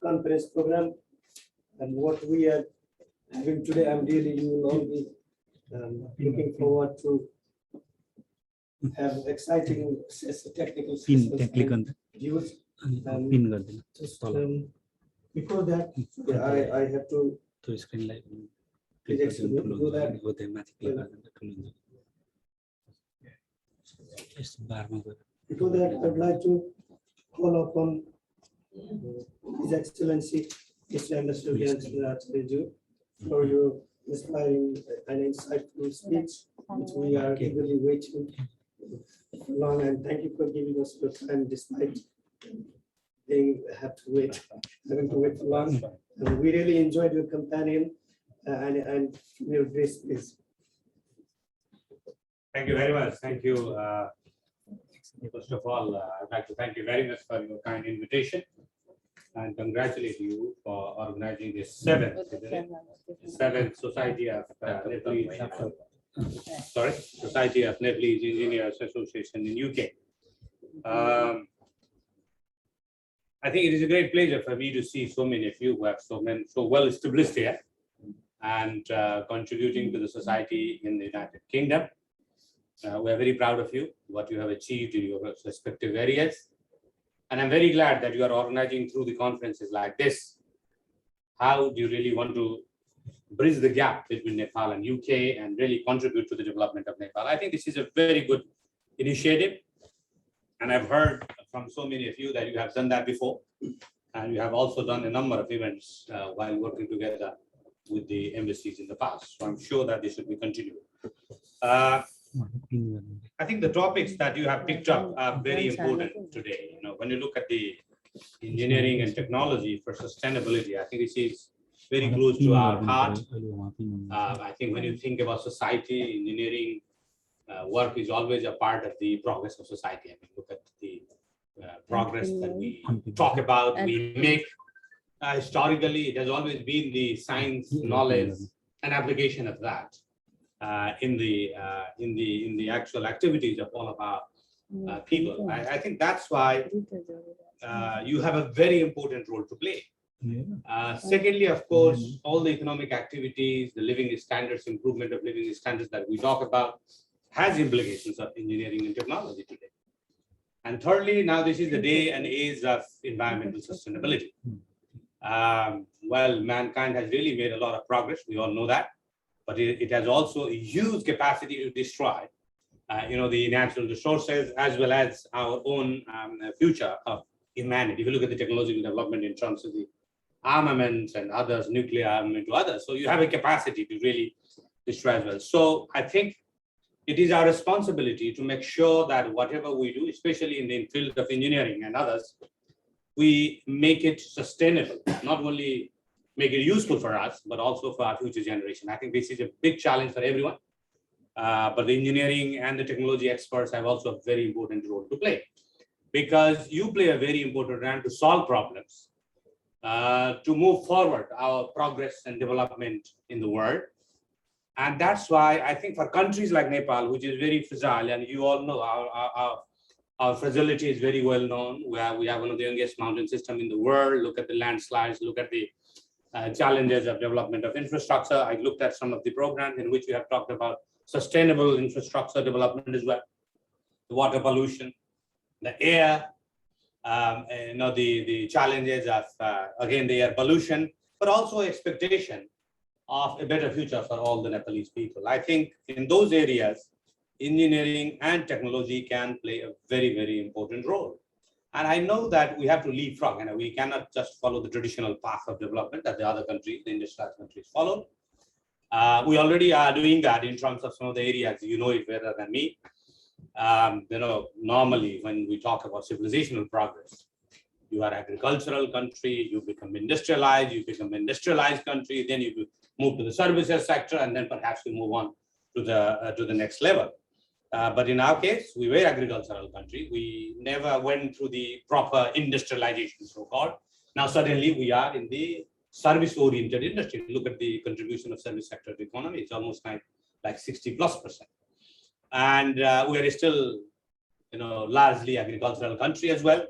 conference program. And what we are having today, I'm really, you will all be looking forward to have exciting technical sessions and views. Just, before that, I have to do that. Before that, I'd like to call upon His Excellency, Mr. Ambassador for your inspiring and insightful speech, which we are eagerly waiting long. And thank you for giving us your time despite having to wait for long. And we really enjoyed your companion and your great speech. Thank you very much. Thank you. First of all, I'd like to thank you very much for your kind invitation and congratulate you for organizing this seventh Society of Nepalese, Society of Nepalese Engineers Association in UK. I think it is a great pleasure for me to see so many of you who have so well established here and contributing to the society in the United Kingdom. We are very proud of you, what you have achieved in your respective areas. And I'm very glad that you are organizing through the conferences like this. How do you really want to bridge the gap between Nepal and UK and really contribute to the development of Nepal? I think this is a very good initiative. And I've heard from so many of you that you have done that before. And you have also done a number of events while working together with the embassies in the past. So I'm sure that this should be continued. I think the topics that you have picked up are very important today. You know, when you look at the engineering and technology for sustainability, I think this is very close to our heart. I think when you think about society, engineering work is always a part of the progress of society. I mean, look at the progress that we talk about, we make. Historically, it has always been the science, knowledge, and application of that. In the actual activities of all of our people. I think that's why you have a very important role to play. Secondly, of course, all the economic activities, the living standards, improvement of living standards that we talk about has implications of engineering and technology today. And thirdly, now this is the day and age of environmental sustainability. Well, mankind has really made a lot of progress. We all know that. But it has also a huge capacity to destroy, the natural resources as well as our own future of humanity. If you look at the technological development in terms of the armaments and others, nuclear armament to others, so you have a capacity to really destroy as well. So I think it is our responsibility to make sure that whatever we do, especially in the field of engineering and others, we make it sustainable, not only make it useful for us, but also for our future generation. I think this is a big challenge for everyone. But the engineering and the technology experts have also a very important role to play, because you play a very important role to solve problems, to move forward our progress and development in the world. And that's why I think for countries like Nepal, which is very fragile, and you all know our fragility is very well known, where we have one of the youngest mountain systems in the world. Look at the landslides, look at the challenges of development of infrastructure. I looked at some of the programs in which we have talked about sustainable infrastructure development as well, the water pollution, the air, the challenges of, again, the air pollution, but also expectation of a better future for all the Nepalese people. I think in those areas, engineering and technology can play a very, very important role. And I know that we have to leapfrog, and we cannot just follow the traditional path of development that the other countries, the industrialized countries, follow. We already are doing that in terms of some of the areas. You know it better than me. Normally when we talk about civilizational progress, you are agricultural country, you become industrialized country, then you move to the services sector, and then perhaps you move on to the next level. But in our case, we were agricultural country. We never went through the proper industrialization, so-called. Now suddenly we are in the service-oriented industry. Look at the contribution of service sector to the economy. It's almost like 60+%. And we are still, largely agricultural country as well.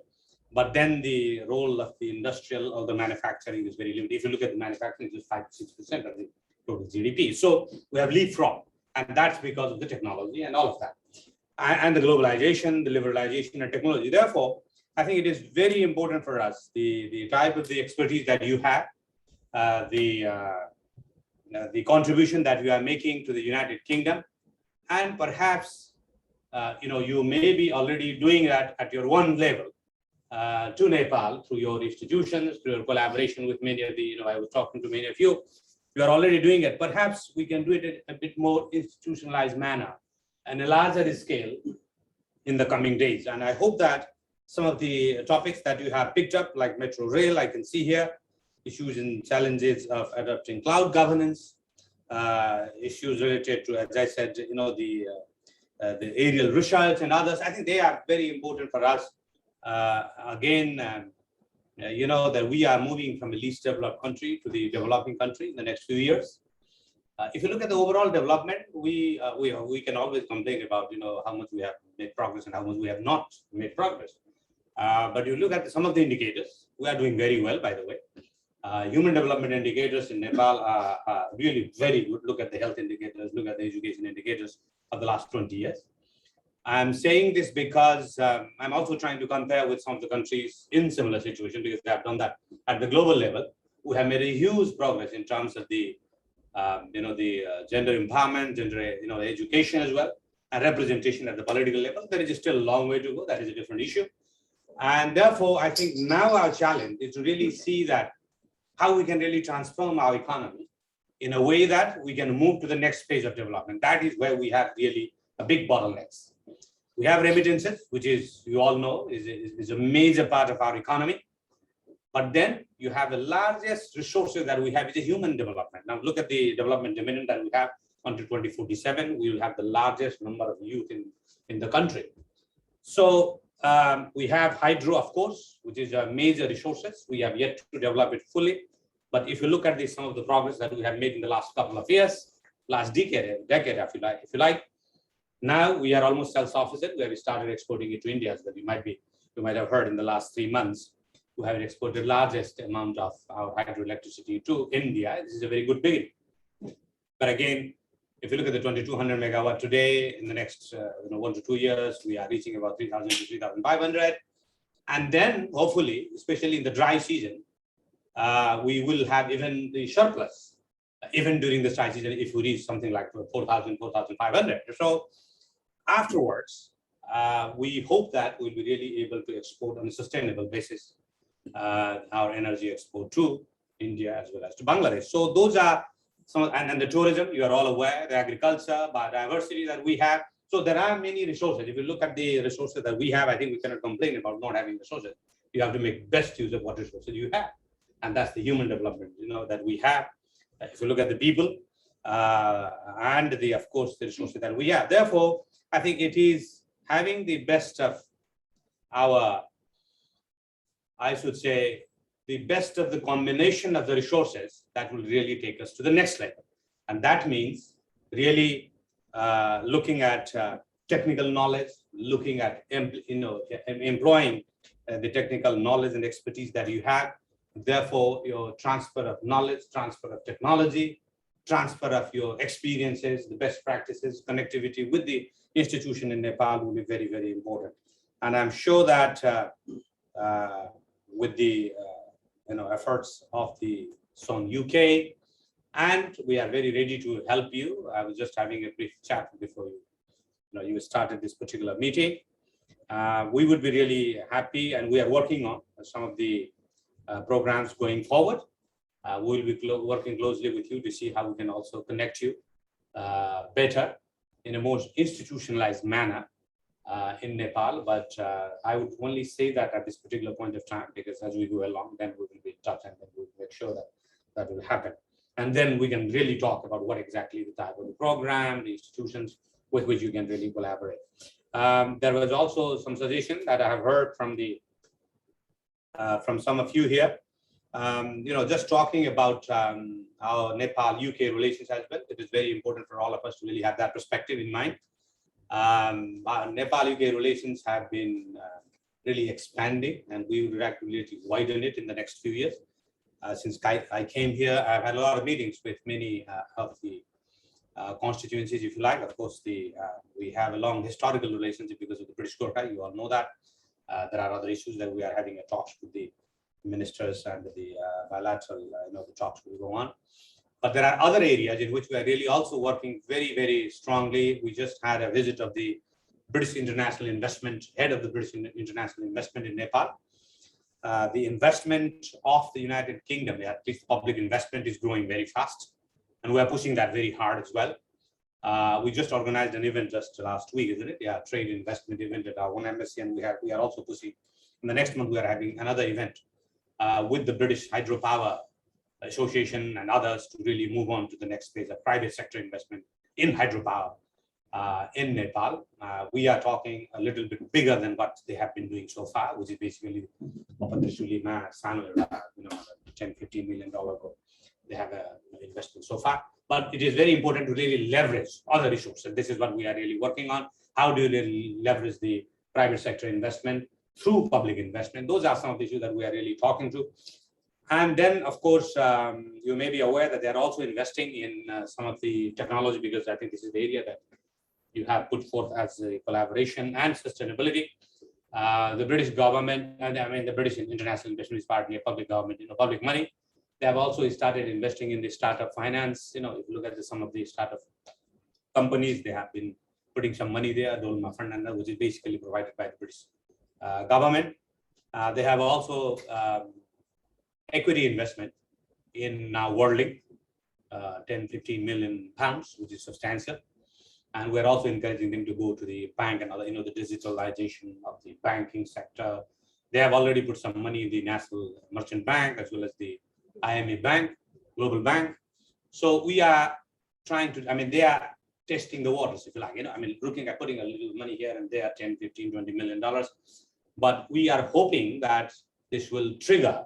but then the role of the industrial or the manufacturing is very limited. If you look at the manufacturing, it's 5 to 6% of the total GDP. So we have leapfrog, and that's because of the technology and all of that, and the globalization, the liberalization, and technology. Therefore, I think it is very important for us, the type of the expertise that you have, the contribution that you are making to the United Kingdom, and perhaps you may be already doing that at your own level to Nepal through your institutions, through your collaboration with many of the, I was talking to many of you, you are already doing it. Perhaps we can do it in a bit more institutionalized manner and a larger scale in the coming days. And I hope that some of the topics that you have picked up, like Metro Rail, I can see here, issues and challenges of adopting cloud governance, issues related to, as I said, the aerial research and others. I think they are very important for us. That we are moving from a least developed country to the developing country in the next few years. If you look at the overall development, we can always complain about how much we have made progress and how much we have not made progress. But you look at some of the indicators, we are doing very well, by the way. Human development indicators in Nepal are really very good. Look at the health indicators, look at the education indicators of the last 20 years. I'm saying this because I'm also trying to compare with some of the countries in similar situation, because they have done that at the global level. We have made a huge progress in terms of the gender empowerment, gender education as well, and representation at the political level. There is still a long way to go. That is a different issue. And therefore, I think now our challenge is to really see that how we can really transform our economy in a way that we can move to the next phase of development. That is where we have really a big bottlenecks. We have remittances, which is, you all know, is a major part of our economy. But then you have the largest resources that we have is a human development. Now look at the development dividend that we have until 2047. We will have the largest number of youth in the country. So we have hydro, of course, which is a major resources. We have yet to develop it fully. But if you look at some of the progress that we have made in the last couple of years, last decade, if you like, now we are almost self-sufficient, where we started exporting it to India. So that you might have heard in the last 3 months, we have exported largest amount of our hydroelectricity to India. This is a very good beginning. But again, if you look at the 2,200 megawatt today, in the next 1 to 2 years, we are reaching about 3,000 to 3,500. And then hopefully, especially in the dry season, we will have even the surplus, even during the dry season, if we reach something like 4,000, 4,500. So afterwards, we hope that we'll be really able to export on a sustainable basis our energy export to India as well as to Bangladesh. So those are some, and the tourism, you are all aware, the agriculture, biodiversity that we have. So there are many resources. If you look at the resources that we have, I think we cannot complain about not having resources. You have to make best use of what resources you have. And that's the human development, that we have. If you look at the people and of course, the resources that we have. Therefore, I think it is having the best of our, I should say, the best of the combination of the resources that will really take us to the next level. And that means really looking at technical knowledge, looking at employing the technical knowledge and expertise that you have. Therefore, your transfer of knowledge, transfer of technology, transfer of your experiences, the best practices, connectivity with the institution in Nepal will be very, very important. And I'm sure that with the efforts of the SONEUK, and we are very ready to help you. I was just having a brief chat before you started this particular meeting. We would be really happy, and we are working on some of the programs going forward. We will be working closely with you to see how we can also connect you better in a more institutionalized manner in Nepal. But I would only say that at this particular point of time, because as we go along, then we will be in touch, and then we'll make sure that that will happen. And then we can really talk about what exactly the type of the program, the institutions with which you can really collaborate. There was also some suggestion that I have heard from some of you here. Just talking about our Nepal-UK relations as well. It is very important for all of us to really have that perspective in mind. Nepal-UK relations have been really expanding, and we would like to really widen it in the next few years. Since I came here, I've had a lot of meetings with many of the constituencies, if you like. Of course, we have a long historical relationship because of the British Gorkha. You all know that. There are other issues that we are having a talks with the ministers, and the bilateral, the talks will go on. But there are other areas in which we are really also working very, very strongly. We just had a visit of the British International Investment, head of the British International Investment in Nepal. The investment of the United Kingdom, at least public investment, is growing very fast, and we are pushing that very hard as well. We just organized an event just last week, isn't it? Yeah, trade investment event at our own embassy, and we are also pushing. In the next month, we are having another event with the British Hydropower Association and others to really move on to the next phase of private sector investment in hydropower in Nepal. We are talking a little bit bigger than what they have been doing so far, which is basically $10-15 million. They have investment so far. But it is very important to really leverage other resources. This is what we are really working on. How do you really leverage the private sector investment through public investment? Those are some of the issues that we are really talking to. And then, of course, you may be aware that they are also investing in some of the technology, because I think this is the area that you have put forth as a collaboration and sustainability. The British government, and I mean the British International Investment is partly a public government, public money. They have also started investing in the startup finance. If you look at some of the startup companies, they have been putting some money there, Dolma Fund, which is basically provided by the British government. They have also equity investment in WorldLink, 10-15 million pounds, which is substantial. And we're also encouraging them to go to the bank and other, the digitalization of the banking sector. They have already put some money in the National Merchant Bank, as well as the IMA Bank, Global Bank. So we are trying to, they are testing the waters, if you like, looking at putting a little money here and there, 10, 15, $20 million. But we are hoping that this will trigger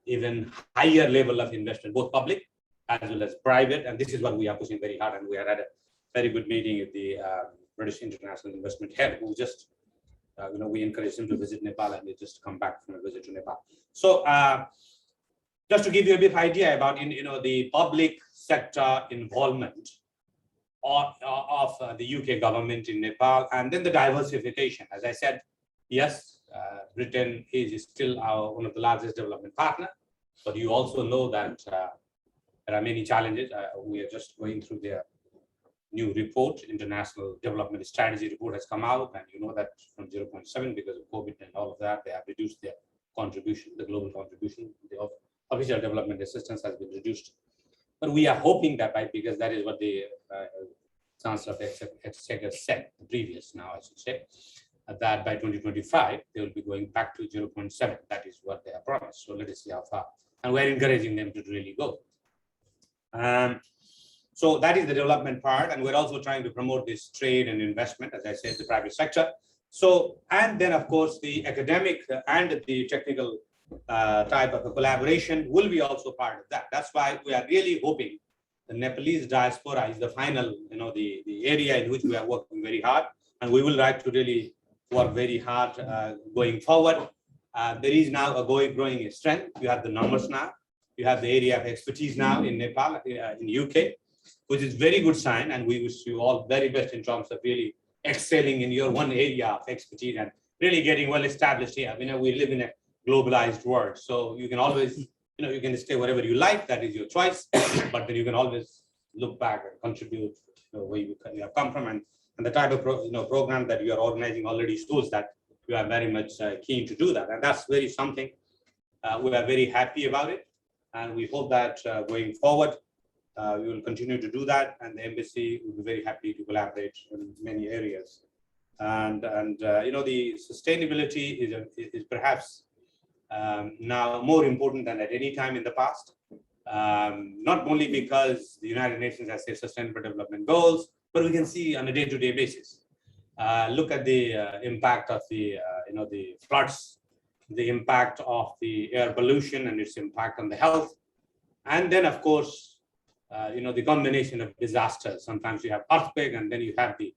even higher level of investment, both public as well as private. And this is what we are pushing very hard. And we are at a very good meeting with the British International Investment head, who just, we encouraged him to visit Nepal, and they just come back from a visit to Nepal. So just to give you a bit of idea about, the public sector involvement of the UK government in Nepal, and then the diversification. As I said, yes, Britain is still one of the largest development partner, but you also know that there are many challenges. We are just going through their new report, International Development Strategy report has come out, and you know that from 0.7 because of COVID and all of that, they have reduced their contribution, the global contribution, the official development assistance has been reduced. But we are hoping that, right, because that is what the Chancellor of Exchequer said, the previous now, I should say, that by 2025, they will be going back to 0.7. That is what they have promised. So let us see how far. And we're encouraging them to really go. So that is the development part. And we're also trying to promote this trade and investment, as I said, the private sector. So, and then of course, the academic and the technical type of a collaboration will be also part of that. That's why we are really hoping the Nepalese diaspora is the final, the area in which we are working very hard. And we will like to really work very hard going forward. There is now a growing strength. You have the numbers now. You have the area of expertise now in Nepal, in UK, which is very good sign. And we wish you all very best in terms of really excelling in your one area of expertise and really getting well established here. We live in a globalized world. So you can always, you can stay wherever you like. That is your choice. But then you can always look back and contribute where you have come from. And the type of program that you are organizing already shows that you are very much keen to do that. And that's very something. We are very happy about it. And we hope that going forward, we will continue to do that. And the embassy will be very happy to collaborate in many areas. And the sustainability is perhaps now more important than at any time in the past. Not only because the United Nations has set sustainable development goals, but we can see on a day-to-day basis. Look at the impact of the floods, the impact of the air pollution and its impact on the health, and then of course, the combination of disasters. Sometimes you have earthquake, and then you have the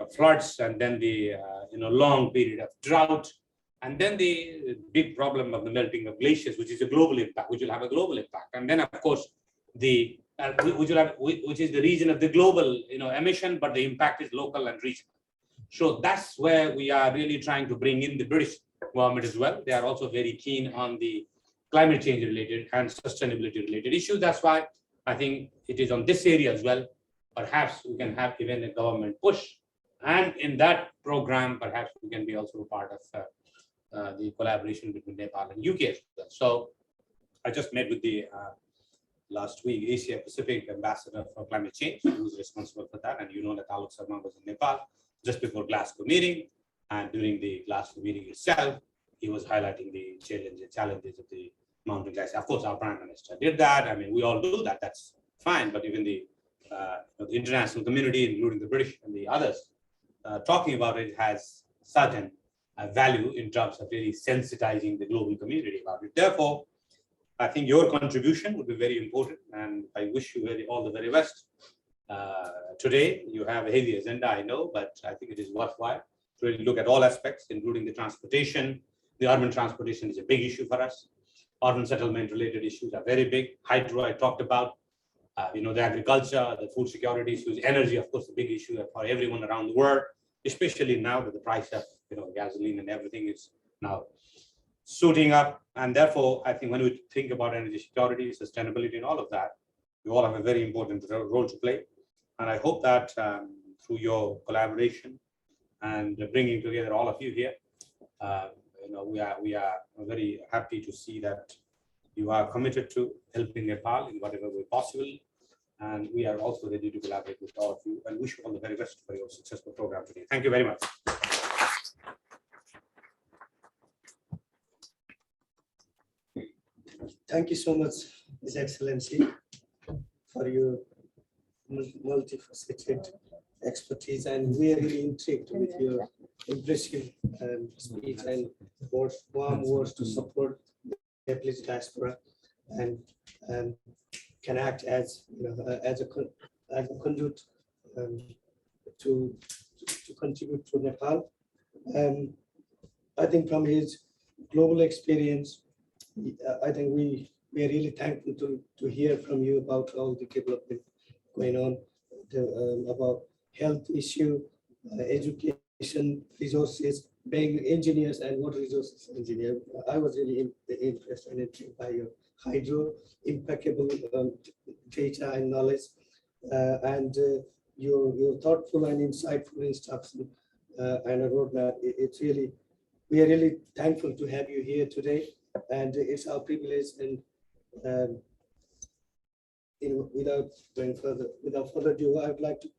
floods, and then the long period of drought, and then the big problem of the melting of glaciers, which is a global impact, which will have a global impact, and then of course the which is the region of the global emission, but the impact is local and regional. So that's where we are really trying to bring in the British government as well. They are also very keen on the climate change related and sustainability related issues. That's why I think it is on this area as well. Perhaps we can have even a government push, and in that program, perhaps we can be also a part of the collaboration between Nepal and UK as well. So I just met with the last week Asia Pacific Ambassador for Climate Change, who's responsible for that, and that Alok Sharma was in Nepal just before Glasgow meeting, and during the Glasgow meeting itself, he was highlighting the challenges of the mountain glacier. Of course, our Prime Minister did that. I mean, we all do that. That's fine. But even the international community, including the British and the others, talking about it has certain value in terms of really sensitizing the global community about it. Therefore, I think your contribution would be very important, and I wish you all the very best. Today, you have a heavy agenda, I know, but I think it is worthwhile to really look at all aspects, including the transportation. The urban transportation is a big issue for us. Urban settlement related issues are very big. Hydro, I talked about. The agriculture, the food security issues, energy, of course, a big issue for everyone around the world, especially now that the price of gasoline and everything is now shooting up. And therefore, I think when we think about energy security, sustainability, and all of that, we all have a very important role to play. And I hope that through your collaboration and bringing together all of you here, we are very happy to see that you are committed to helping Nepal in whatever way possible. And we are also ready to collaborate with all of you, and wish you all the very best for your successful program today. Thank you very much. Thank you so much, His Excellency, for your multifaceted expertise, and we are really intrigued with your impressive speech and warm words to support the Nepalese diaspora, and can act as as a conduit to contribute to Nepal. I think from his global experience, I think we are really thankful to hear from you about all the development going on, about health issue, education, resources, being engineers and water resources engineer. I was really impressed and intrigued by your hydro, impeccable data and knowledge, and your thoughtful and insightful instruction and a roadmap. It's really, we are really thankful to have you here today, and it's our privilege. And without further ado, I would like to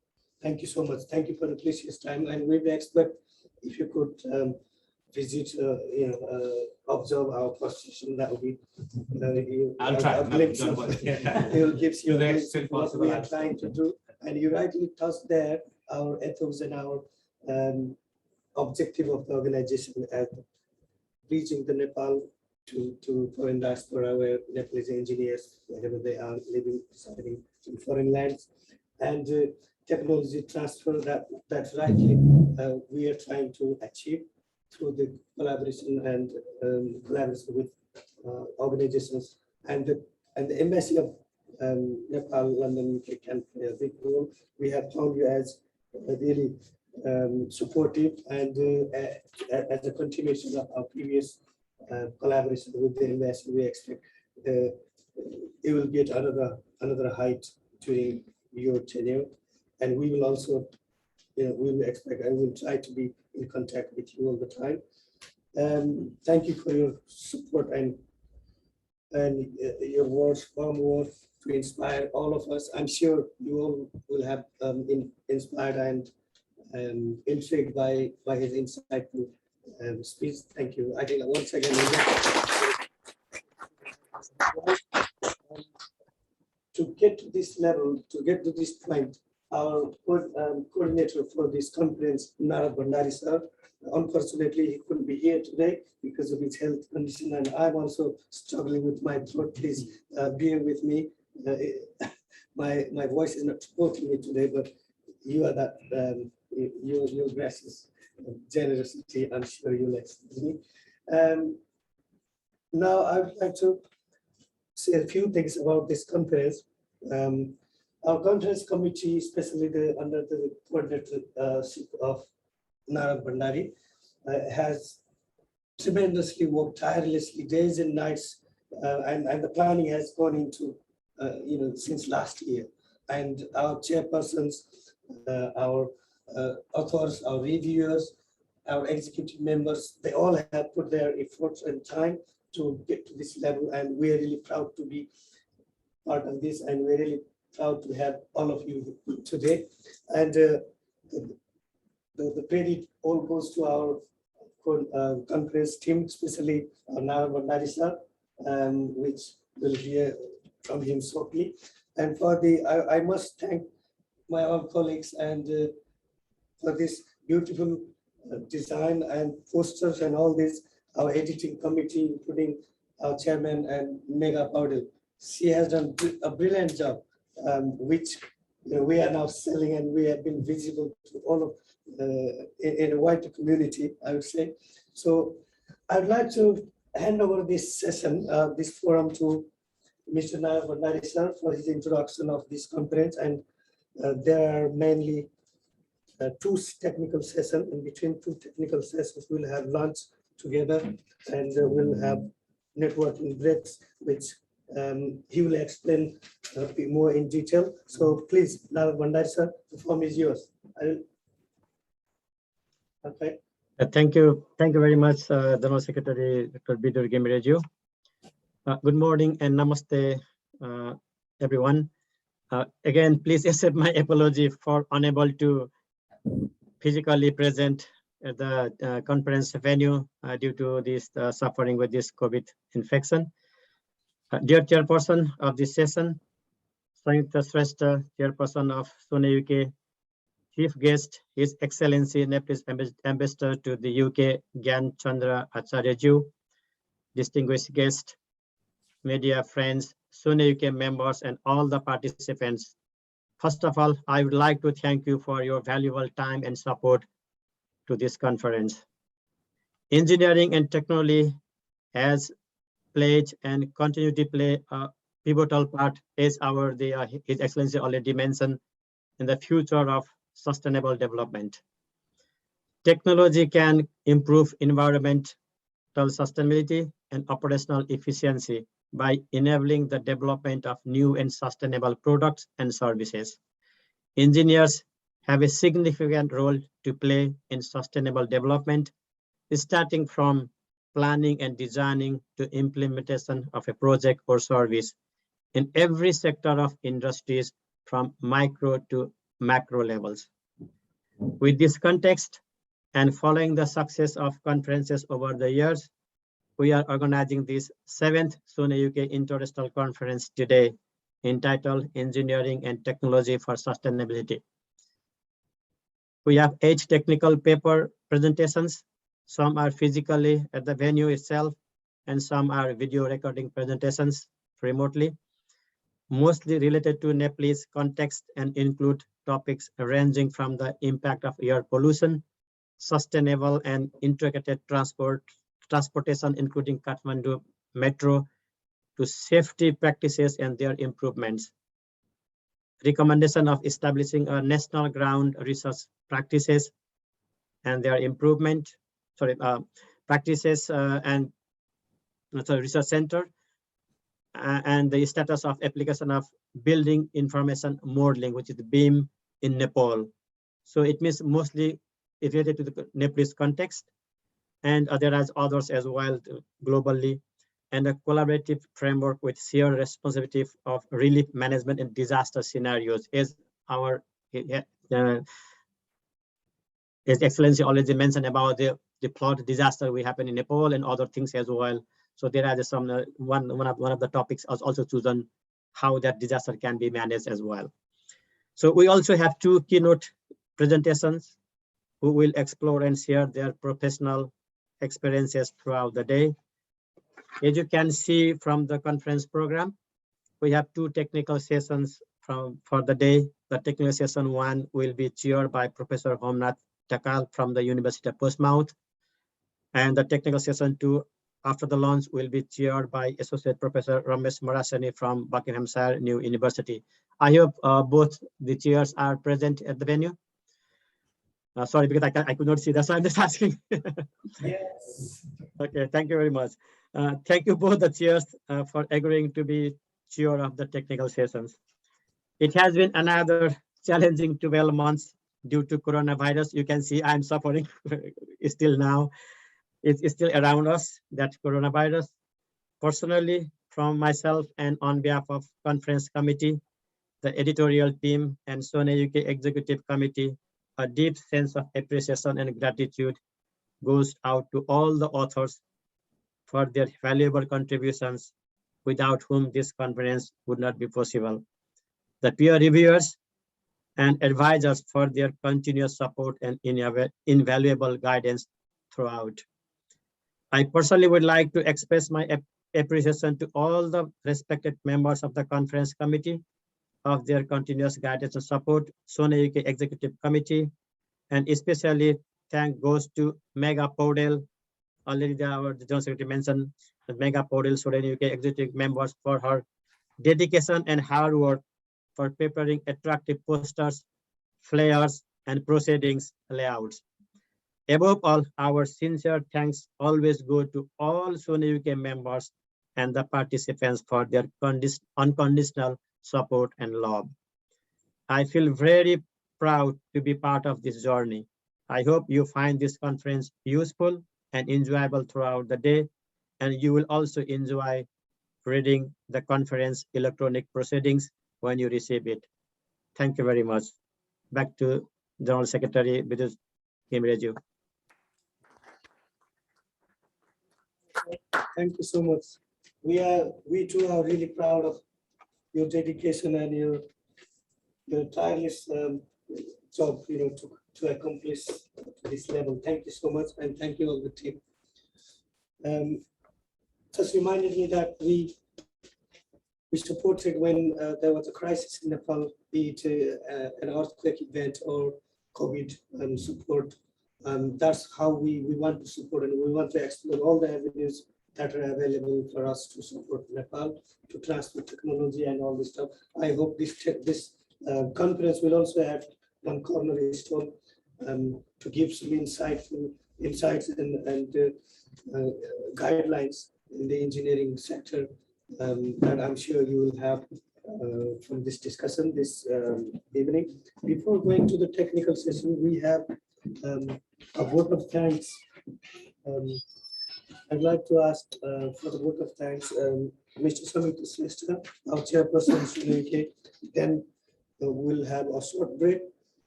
thank you so much. Thank you for the precious time, and we expect if you could visit, observe our position, that would be. I'll try. It gives you what we are trying to do, and you rightly touched there our ethos and our objective of the organization as reaching the Nepal to foreign diaspora, where Nepalese engineers, wherever they are living, residing in foreign lands, and technology transfer that's rightly we are trying to achieve through the collaboration and collaboration with organizations, and the embassy of Nepal, London, UK can play a big role. We have found you as really supportive, and as a continuation of our previous collaboration with the embassy, we expect it will get another height during your tenure, and we will also, we will expect and we'll try to be in contact with you all the time. Thank you for your support and your warm words to inspire all of us. I'm sure you all will have inspired and intrigued by his insightful speech. Thank you. I think once again, to get to this level, to get to this point, our coordinator for this conference, Narad Bhandari sir, unfortunately he couldn't be here today because of his health condition, and I'm also struggling with my throat. Please bear with me. My voice is not supporting me today, but you are that your gracious generosity. I'm sure you'll excuse me. Um, Now, I would like to say a few things about this conference. Our conference committee, especially under the coordinatorship of Nara Bandari, has tremendously worked tirelessly days and nights, and the planning has gone into, since last year. And our chairpersons, our authors, our reviewers, our executive members, they all have put their efforts and time to get to this level. And we're really proud to be part of this, and we're really proud to have all of you today. And the credit all goes to our conference team, especially Nara Bandari sir, which will hear from him shortly. And for I must thank my own colleagues and for this beautiful design and posters and all this, our editing committee, including our chairman and Mega Powder. She has done a brilliant job, which we are now selling, and we have been visible to all of in a wider community, I would say. So I'd like to hand over this session, this forum to Mr. Nayak Bandari sir for his introduction of this conference. And there are mainly two technical sessions. In between two technical sessions, we'll have lunch together, and we'll have networking breaks, which he will explain more in detail. So please, Nayak Bandari sir, the floor is yours. Okay. Thank you very much, General Secretary Dr. Bidur Gemireju. Good morning and namaste, everyone. Again, please accept my apology for unable to physically present at the conference venue due to this suffering with this COVID infection. Dear Chairperson of this session, SONEUK Shrestha, Chairperson of SONEUK, Chief Guest, His Excellency Nepalese Ambassador to the UK, Gyan Chandra Acharya-ju, distinguished guest, media friends, SONEUK members, and all the participants. First of all, I would like to thank you for your valuable time and support to this conference. Engineering and technology has played and continue to play a pivotal part, as His Excellency already mentioned, in the future of sustainable development. Technology can improve environmental sustainability and operational efficiency by enabling the development of new and sustainable products and services. Engineers have a significant role to play in sustainable development, starting from planning and designing to implementation of a project or service in every sector of industries, from micro to macro levels. With this context, and following the success of conferences over the years, we are organizing this 7th SONEUK International Conference today, entitled Engineering and Technology for Sustainability. We have 8 technical paper presentations. Some are physically at the venue itself, and some are video recording presentations remotely, mostly related to Nepalese context and include topics ranging from the impact of air pollution, sustainable and integrated transportation, including Kathmandu Metro, to safety practices and their improvements. Recommendation of establishing a national ground research practices and their improvement, and research center, and the status of application of building information modeling, which is the BIM in Nepal. So it means mostly related to the Nepalese context, and there are others as well globally, and a collaborative framework with shared responsibility of relief management and disaster scenarios, as His Excellency already mentioned about the flood disaster we happen in Nepal and other things as well. So there are some one of the topics is also chosen, how that disaster can be managed as well. So we also have 2 keynote presentations who will explore and share their professional experiences throughout the day. As you can see from the conference program, we have 2 technical sessions for the day. The technical session 1 will be chaired by Professor Homnath Takal from the University of Portsmouth. And the technical session 2 after the launch will be chaired by Associate Professor Ramesh Marasani from Buckinghamshire New University. I hope both the chairs are present at the venue. Sorry, because I could not see, that's why I'm just asking. Yes. Okay, thank you very much. Thank you both the chairs for agreeing to be chair of the technical sessions. It has been another challenging 12 months due to coronavirus. You can see I'm suffering still now. It's still around us, that coronavirus. Personally, from myself and on behalf of conference committee, the editorial team and SONEUK executive committee, a deep sense of appreciation and gratitude goes out to all the authors for their valuable contributions, without whom this conference would not be possible. The peer reviewers and advisors for their continuous support and invaluable guidance throughout. I personally would like to express my appreciation to all the respected members of the conference committee of their continuous guidance and support, SONEUK executive committee, and especially thank goes to Mega Podel. Already our General Secretary mentioned that Mega Podel, SONEUK executive members, for her dedication and hard work for preparing attractive posters, flyers, and proceedings layouts. Above all, our sincere thanks always go to all SONEUK members and the participants for their unconditional support and love. I feel very proud to be part of this journey. I hope you find this conference useful and enjoyable throughout the day, and you will also enjoy reading the conference electronic proceedings when you receive it. Thank you very much. Back to General Secretary Bidus Gimereju. Thank you so much. We too are really proud of your dedication and your tireless job, to accomplish this level. Thank you so much, and thank you all the team. Just reminded me that we supported when there was a crisis in Nepal, be it an earthquake event or COVID support. That's how we want to support, and we want to explore all the avenues that are available for us to support Nepal, to transfer technology and all this stuff. I hope this conference will also add one cornerstone to give some insights and guidelines in the engineering sector that I'm sure you will have from this discussion this evening. Before going to the technical session, we have a vote of thanks. I'd like to ask for the vote of thanks, Mr. Samit Srestha, our chairperson of SONEUK. Then we'll have a short break,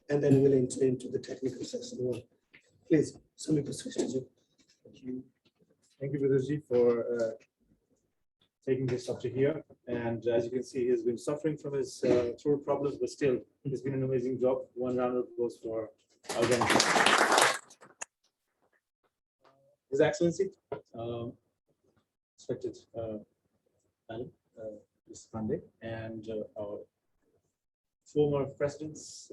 and then we'll enter into the technical session. Please, Samit Srestha. Thank you. Thank you, Bidusji, for taking this up to here. And as you can see, he's been suffering from his throat problems, but still, it's been an amazing job. One round of applause for our organization. His Excellency, respected panel, Mr. Pandey, and our former presidents,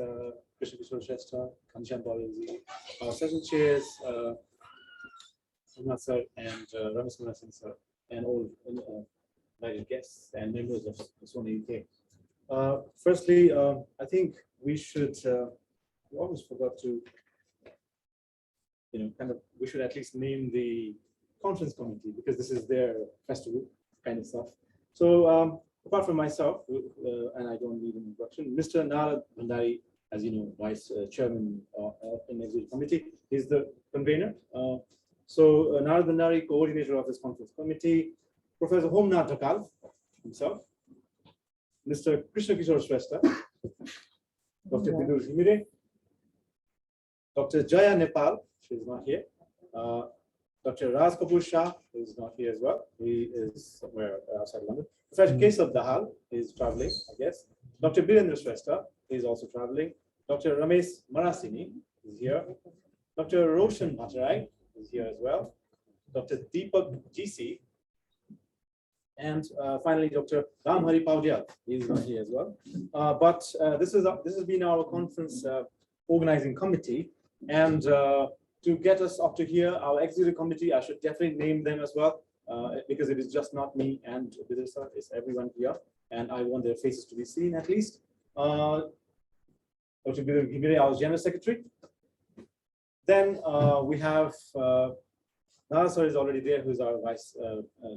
Krishna Kishore Shrestha, Kanchan Balaji, our session chairs, Somnath sir and Ramesh Marasan sir, and all invited guests and members of SONEUK. Firstly, I think we should, we almost forgot to, we should at least name the conference committee, because this is their festival kind of stuff. So apart from myself, and I don't need an introduction, Mr. Narad Bhandari, as you know, Vice Chairman in the Executive Committee, is the convener. So Narad Bhandari, coordinator of this conference committee, Professor Homnath Takal himself, Mr. Krishna Kishore Shrestha, Dr. Bidur Himire, Dr. Jaya Nepal, she is not here. Dr. Raj Kapoor Shah is not here as well. He is somewhere outside London. Professor Keshav Dahal is traveling, I guess. Dr. Birendra Shrestha is also traveling. Dr. Ramesh Marasini is here. Dr. Roshan Bhattarai is here as well. Dr. Deepak GC And finally, Dr. Ramhari Paudyal is not here as well. But this has been our conference organizing committee. And to get us up to here, our executive committee, I should definitely name them as well, because it is just not me and Vidisha, it's everyone here. And I want their faces to be seen at least. Dr. Gibire, our General Secretary. Then we have Nara sir is already there, who's our Vice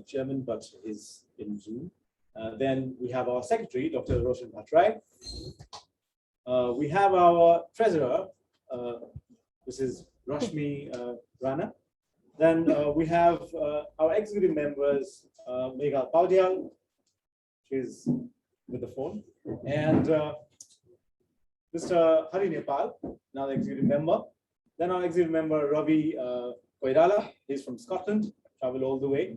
Chairman, but is in Zoom. Then we have our Secretary, Dr. Roshan Bhattrai. We have our Treasurer, this is Rashmi Rana. Then we have our executive members, Megha Paudyal, she's with the phone, and Mr. Hari Nepal, another executive member. Then our executive member, Ravi Koirala, he's from Scotland, traveled all the way.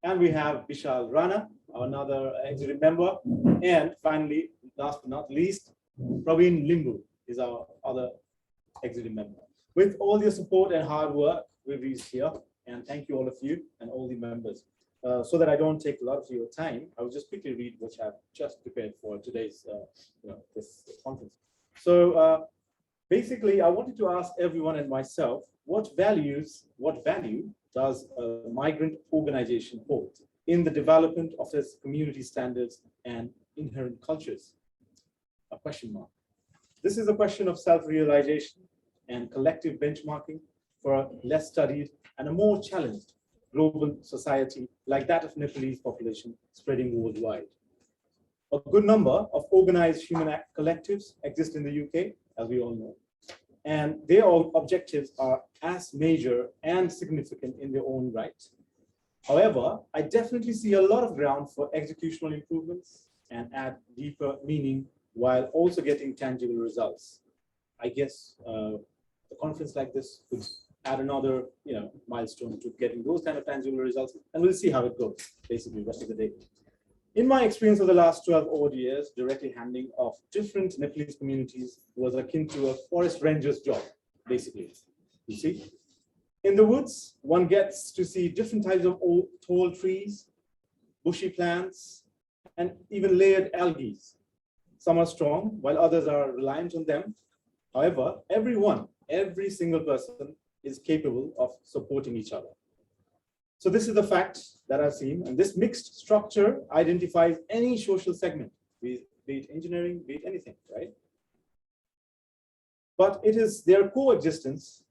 And we have Vishal Rana, another executive member. And finally, last but not least, Praveen Limbu is our other executive member. With all your support and hard work, we've reached here. And thank you all of you and all the members. So that I don't take a lot of your time, I will just quickly read what I've just prepared for today's this conference. So basically, I wanted to ask everyone and myself, what value does a migrant organization hold in the development of its community standards and inherent cultures? A question mark. This is a question of self-realization and collective benchmarking for a less studied and a more challenged global society like that of Nepalese population spreading worldwide. A good number of organized human collectives exist in the UK, as we all know, and their objectives are as major and significant in their own right. However, I definitely see a lot of ground for executional improvements and add deeper meaning while also getting tangible results. I guess a conference like this could add another milestone to getting those kind of tangible results, and we'll see how it goes, basically, the rest of the day. In my experience of the last 12 odd years, directly handling of different Nepalese communities was akin to a forest ranger's job, basically. You see, in the woods, one gets to see different types of old, tall trees, bushy plants, and even layered algae. Some are strong, while others are reliant on them. However, every single person is capable of supporting each other. So this is the fact that I've seen, and this mixed structure identifies any social segment, be it engineering, be it anything, right? But it is their coexistence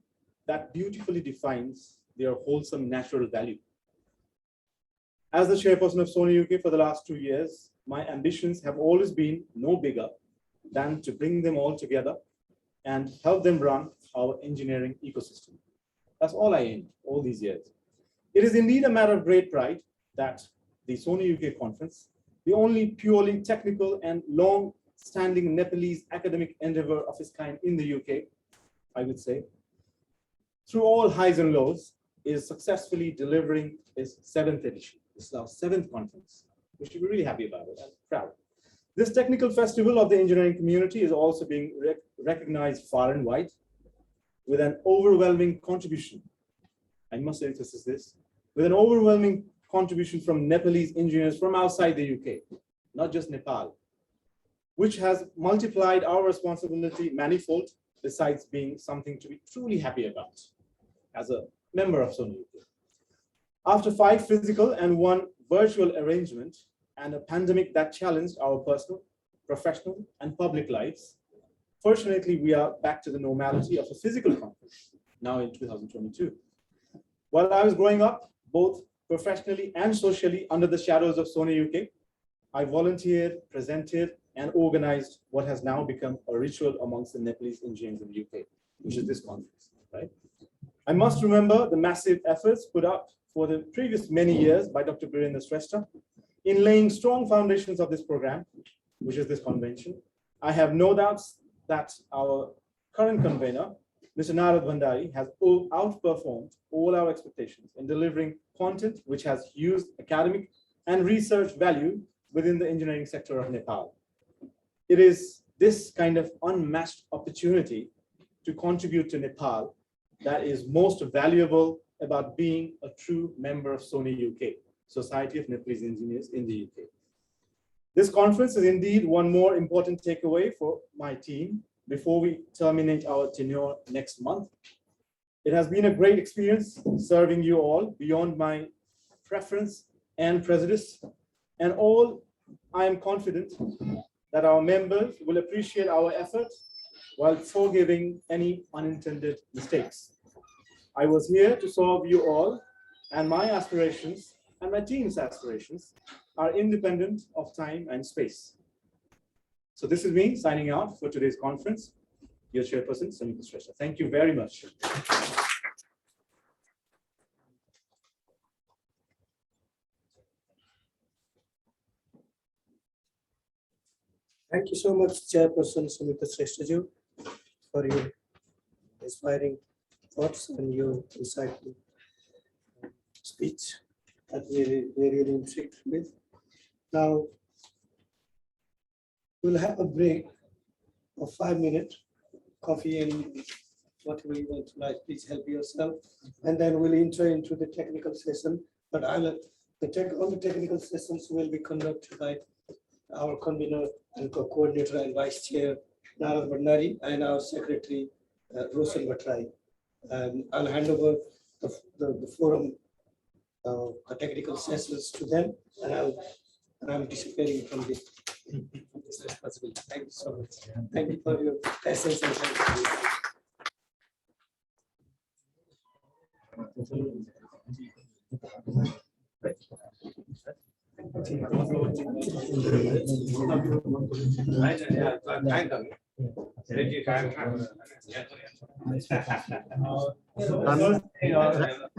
that beautifully defines their wholesome natural value. As the chairperson of SONEUK for the last 2 years, my ambitions have always been no bigger than to bring them all together and help them run our engineering ecosystem. That's all I aimed all these years. It is indeed a matter of great pride that the SONEUK conference, the only purely technical and long-standing Nepalese academic endeavor of its kind in the UK, I would say, through all highs and lows, is successfully delivering its 7th edition. This is our 7th conference. We should be really happy about it and proud. This technical festival of the engineering community is also being recognized far and wide with an overwhelming contribution. I must emphasize this, with an overwhelming contribution from Nepalese engineers from outside the UK, not just Nepal, which has multiplied our responsibility manifold, besides being something to be truly happy about as a member of SONEUK. After 5 physical and 1 virtual arrangement and a pandemic that challenged our personal, professional, and public lives, fortunately, we are back to the normality of a physical conference now in 2022. While I was growing up, both professionally and socially under the shadows of SONEUK, I volunteered, presented, and organized what has now become a ritual amongst the Nepalese engineers in the UK, which is this conference, right? I must remember the massive efforts put up for the previous many years by Dr. Birendra Shrestha in laying strong foundations of this program, which is this convention. I have no doubts that our current convener, Mr. Narad Bhandari, has outperformed all our expectations in delivering content which has huge academic and research value within the engineering sector of Nepal. It is this kind of unmatched opportunity to contribute to Nepal that is most valuable about being a true member of SONEUK. Society of Nepalese Engineers in the UK. This conference is indeed one more important takeaway for my team before we terminate our tenure next month. It has been a great experience serving you all beyond my preference and prejudice, and all I am confident that our members will appreciate our efforts while forgiving any unintended mistakes. I was here to serve you all, and my aspirations and my team's aspirations are independent of time and space. So this is me signing out for today's conference. Your chairperson, SONEUK. Thank you very much. Thank you so much, Chairperson SONEUK Shrestha, for your inspiring thoughts and your insightful speech that we're really intrigued with. Now, we'll have a break of 5 minutes, coffee and whatever you want to like, please help yourself. And then we'll enter into the technical session, but all the technical sessions will be conducted by our convener and coordinator and vice chair, Narad Bhandari, and our secretary, Roshan Bhatrai. I'll hand over the forum, the technical sessions to them, and I'm disappearing from this responsibility. Thank you so much. Thank you for your patience and thank you.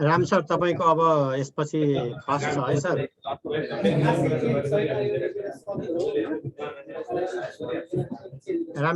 Ram sir, तपाईको अब यसपछि first छ है sir?